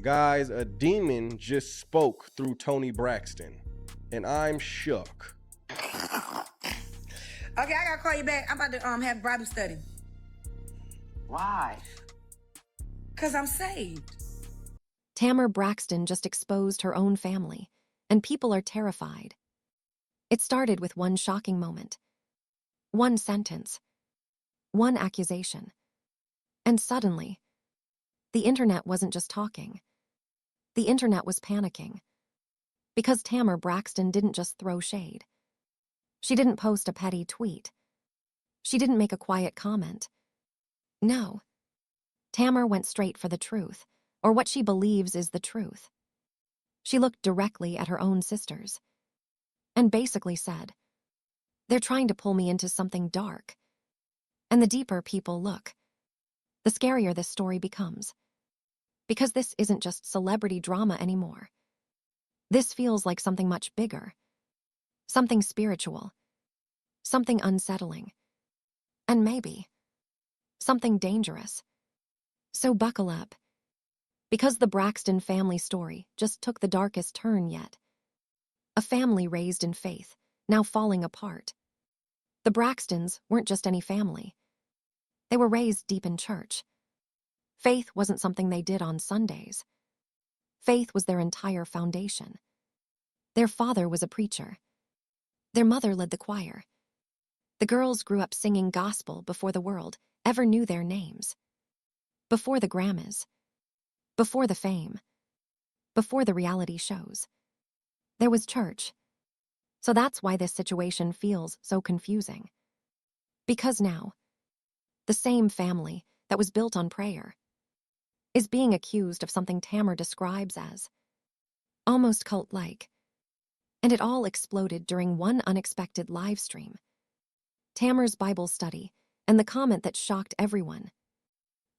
Guys, a demon just spoke through Tony Braxton, and I'm shook. Okay, I gotta call you back. I'm about to have Bible study. Why? Cause I'm saved. Tamar Braxton just exposed her own family, and people are terrified. It started with one shocking moment. One sentence. One accusation. And suddenly, the internet wasn't just talking. The internet was panicking. Because Tamar Braxton didn't just throw shade. She didn't post a petty tweet. She didn't make a quiet comment. No. Tamar went straight for the truth, or what she believes is the truth. She looked directly at her own sisters and basically said, "They're trying to pull me into something dark." And the deeper people look, the scarier this story becomes. Because this isn't just celebrity drama anymore. This feels like something much bigger. Something spiritual. Something unsettling. And maybe something dangerous. So buckle up. Because the Braxton family story just took the darkest turn yet. A family raised in faith, now falling apart. The Braxtons weren't just any family. They were raised deep in church. Faith wasn't something they did on Sundays. Faith was their entire foundation. Their father was a preacher. Their mother led the choir. The girls grew up singing gospel before the world ever knew their names. Before the Grammys. Before the fame. Before the reality shows. There was church. So that's why this situation feels so confusing. Because now, the same family that was built on prayer is being accused of something Tamar describes as almost cult-like. And it all exploded during one unexpected live stream. Tamar's Bible study, and the comment that shocked everyone.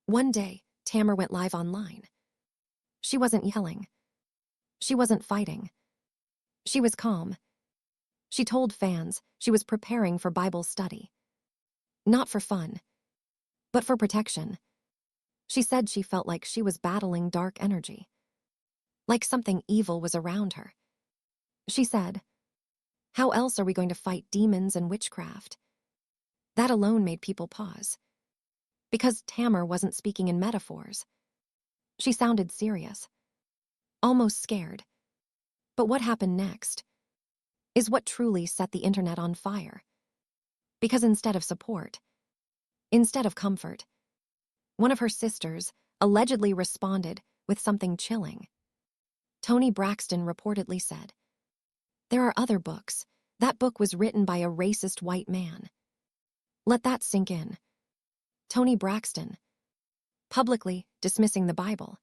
One day, Tamar went live online. She wasn't yelling. She wasn't fighting. She was calm. She told fans she was preparing for Bible study. Not for fun, but for protection. She said she felt like she was battling dark energy. Like something evil was around her. She said, "How else are we going to fight demons and witchcraft?" That alone made people pause. Because Tamar wasn't speaking in metaphors. She sounded serious. Almost scared. But what happened next is what truly set the internet on fire. Because instead of support, instead of comfort, one of her sisters allegedly responded with something chilling. Tony Braxton reportedly said, "There are other books. That book was written by a racist white man." Let that sink in. Tony Braxton, publicly dismissing the Bible,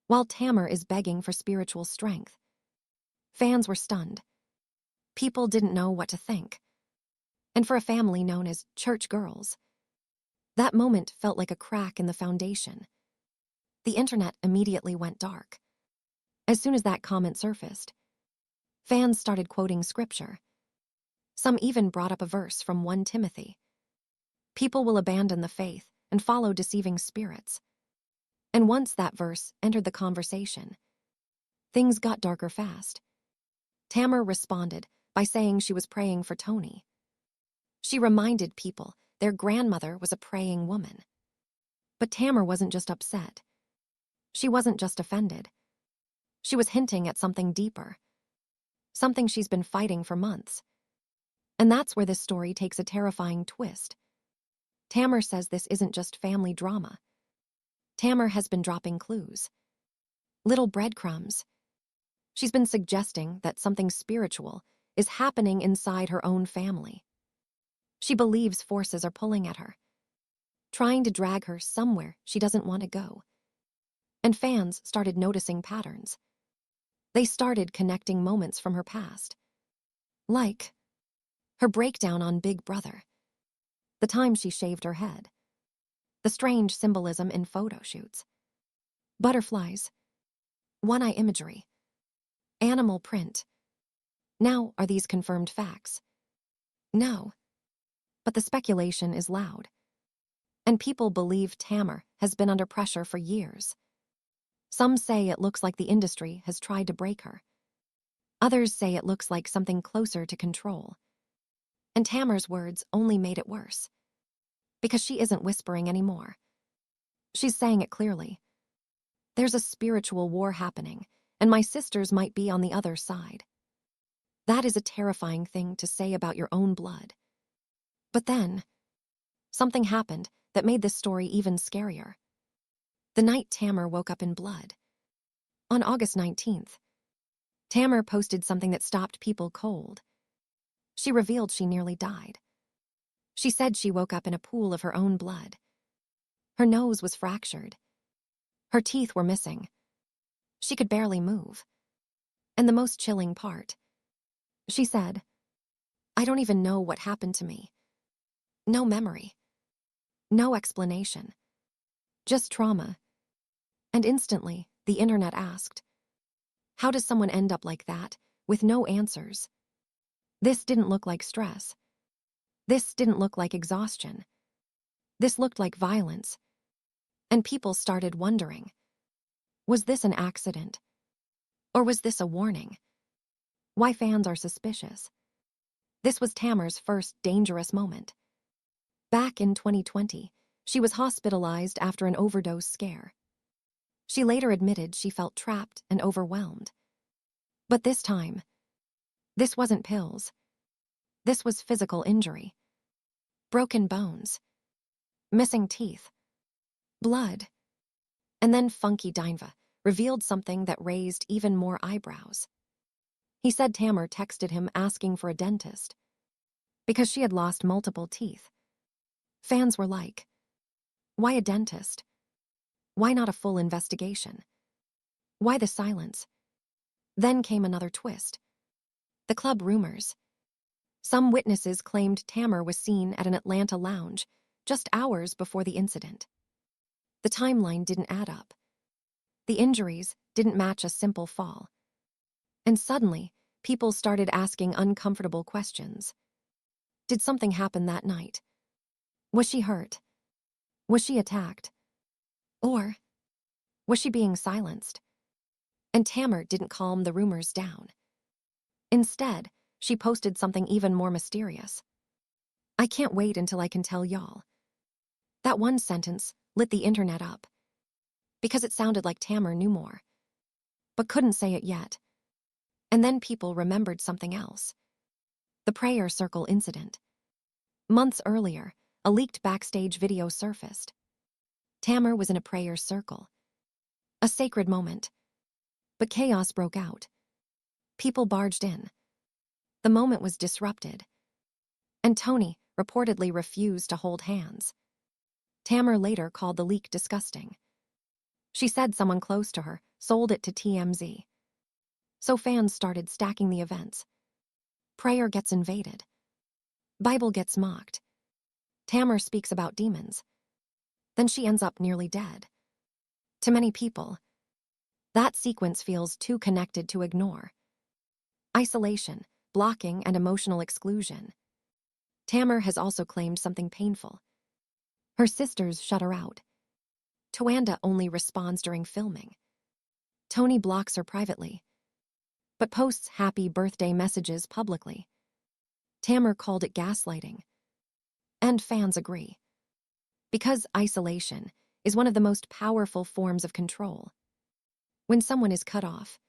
while Tamar is begging for spiritual strength. Fans were stunned. People didn't know what to think. And for a family known as church girls, that moment felt like a crack in the foundation. The internet immediately went dark. As soon as that comment surfaced, fans started quoting scripture. Some even brought up a verse from 1 Timothy. People will abandon the faith and follow deceiving spirits. And once that verse entered the conversation, things got darker fast. Tamar responded by saying she was praying for Tony. She reminded people their grandmother was a praying woman. But Tamar wasn't just upset. She wasn't just offended. She was hinting at something deeper. Something she's been fighting for months. And that's where this story takes a terrifying twist. Tamar says this isn't just family drama. Tamar has been dropping clues. Little breadcrumbs. She's been suggesting that something spiritual is happening inside her own family. She believes forces are pulling at her, trying to drag her somewhere she doesn't want to go. And fans started noticing patterns. They started connecting moments from her past. Like her breakdown on Big Brother, the time she shaved her head, the strange symbolism in photo shoots, butterflies, one-eye imagery, animal print. Now, are these confirmed facts? No. But the speculation is loud. And people believe Tamar has been under pressure for years. Some say it looks like the industry has tried to break her. Others say it looks like something closer to control. And Tamar's words only made it worse. Because she isn't whispering anymore. She's saying it clearly. There's a spiritual war happening, and my sisters might be on the other side. That is a terrifying thing to say about your own blood. But then, something happened that made this story even scarier. The night Tamar woke up in blood. On August 19th, Tamar posted something that stopped people cold. She revealed she nearly died. She said she woke up in a pool of her own blood. Her nose was fractured. Her teeth were missing. She could barely move. And the most chilling part, she said, "I don't even know what happened to me. No memory. No explanation. Just trauma." And instantly, the internet asked, how does someone end up like that, with no answers? This didn't look like stress. This didn't look like exhaustion. This looked like violence. And people started wondering, was this an accident? Or was this a warning? Why fans are suspicious? This was Tamar's first dangerous moment. Back in 2020, she was hospitalized after an overdose scare. She later admitted she felt trapped and overwhelmed. But this time, this wasn't pills. This was physical injury. Broken bones. Missing teeth. Blood. And then Funky Dinva revealed something that raised even more eyebrows. He said Tamar texted him asking for a dentist because she had lost multiple teeth. Fans were like, why a dentist? Why not a full investigation? Why the silence? Then came another twist. The club rumors. Some witnesses claimed Tamar was seen at an Atlanta lounge just hours before the incident. The timeline didn't add up. The injuries didn't match a simple fall. And suddenly, people started asking uncomfortable questions. Did something happen that night? Was she hurt? Was she attacked? Or was she being silenced? And Tamar didn't calm the rumors down. Instead, she posted something even more mysterious. "I can't wait until I can tell y'all." That one sentence lit the internet up. Because it sounded like Tamar knew more. But couldn't say it yet. And then people remembered something else. The prayer circle incident. Months earlier, a leaked backstage video surfaced. Tamar was in a prayer circle. A sacred moment. But chaos broke out. People barged in. The moment was disrupted. And Tony reportedly refused to hold hands. Tamar later called the leak disgusting. She said someone close to her sold it to TMZ. So fans started stacking the events. Prayer gets invaded. Bible gets mocked. Tamar speaks about demons. Then she ends up nearly dead. To many people, that sequence feels too connected to ignore. Isolation, blocking, and emotional exclusion. Tamar has also claimed something painful. Her sisters shut her out. Tawanda only responds during filming. Tony blocks her privately, but posts happy birthday messages publicly. Tamar called it gaslighting. And fans agree. Because isolation is one of the most powerful forms of control. When someone is cut off,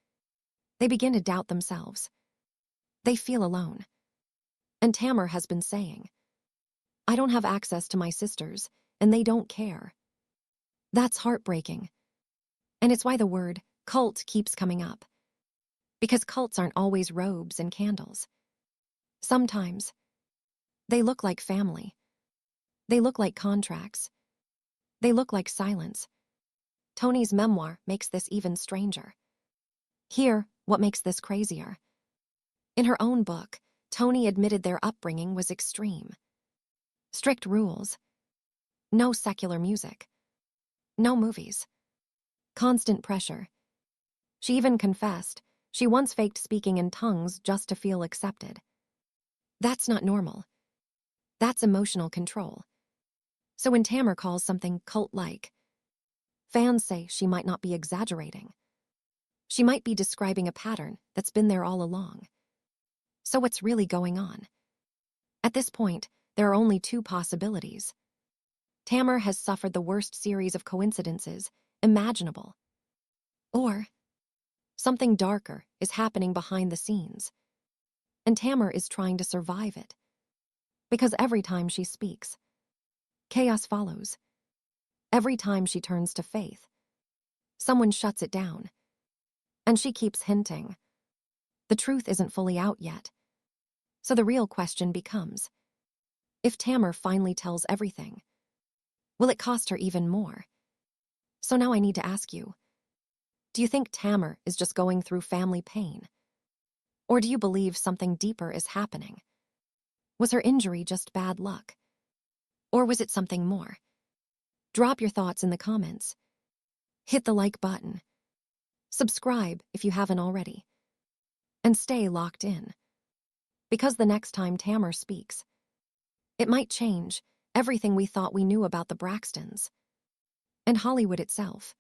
they begin to doubt themselves. They feel alone. And Tamar has been saying, "I don't have access to my sisters, and they don't care." That's heartbreaking. And it's why the word cult keeps coming up. Because cults aren't always robes and candles. Sometimes, they look like family. They look like contracts. They look like silence. Tony's memoir makes this even stranger. Here, what makes this crazier. In her own book, Tony admitted their upbringing was extreme. Strict rules. No secular music. No movies. Constant pressure. She even confessed she once faked speaking in tongues just to feel accepted. That's not normal. That's emotional control. So when Tamar calls something cult-like, Fans say she might not be exaggerating. She might be describing a pattern that's been there all along. So what's really going on? At this point, there are only two possibilities. Tamar has suffered the worst series of coincidences imaginable. Or something darker is happening behind the scenes, and Tamar is trying to survive it. Because every time she speaks, chaos follows. Every time she turns to faith, someone shuts it down. And she keeps hinting. The truth isn't fully out yet. So the real question becomes, if Tamar finally tells everything, will it cost her even more? So now I need to ask you, do you think Tamar is just going through family pain? Or do you believe something deeper is happening? Was her injury just bad luck? Or was it something more? Drop your thoughts in the comments. Hit the like button. Subscribe if you haven't already. And stay locked in. Because the next time Tamar speaks, it might change everything we thought we knew about the Braxtons and Hollywood itself.